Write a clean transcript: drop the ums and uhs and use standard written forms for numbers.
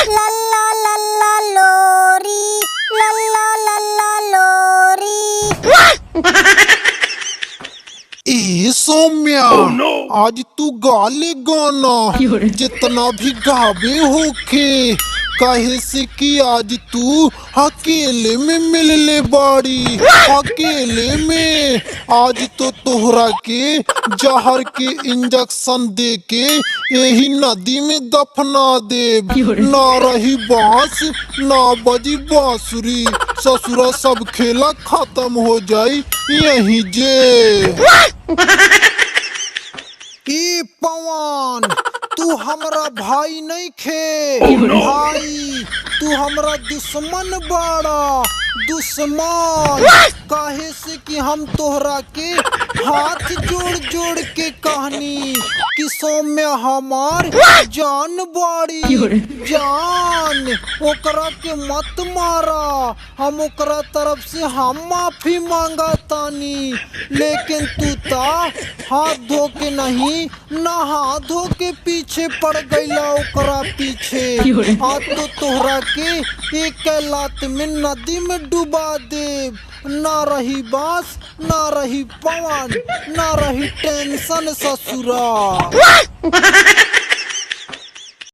लल्ला लल्ला लोरी, लल्ला लल्ला लोरी। ए सौम्या, आज तू गा ले गाना जितना भी गावे होके, काहे से कि आज तू अकेले में मिल ले बाड़ी। अकेले में आज तो तोहरा के जहर के इंजेक्शन दे के यही नदी में दफना दे। ना रही बांस ना बजी बांसुरी, ससुरा सब खेला खत्म हो जाई यही जे। ई पवन, तू हमरा भाई नहीं खे भाई, तू हमरा दुश्मन बड़ा दुश्मन। काहे से कि हम तोहरा के हाथ जोड़ जोड़ के कहनी कि सौम्या हमार जान बाड़ी जान, ओकरा के मत मारा। हम ओकरा तरफ से हम माफी मांगा तानी, लेकिन तू ता हाथ धो के नहीं नहा धो के पीछे पड़ गईला ओकरा पीछे। आज तो तोहरा के एक लात में नदी में डुबा दे। ना रही बांस ना रही पवन ना रही टेंशन ससुरा।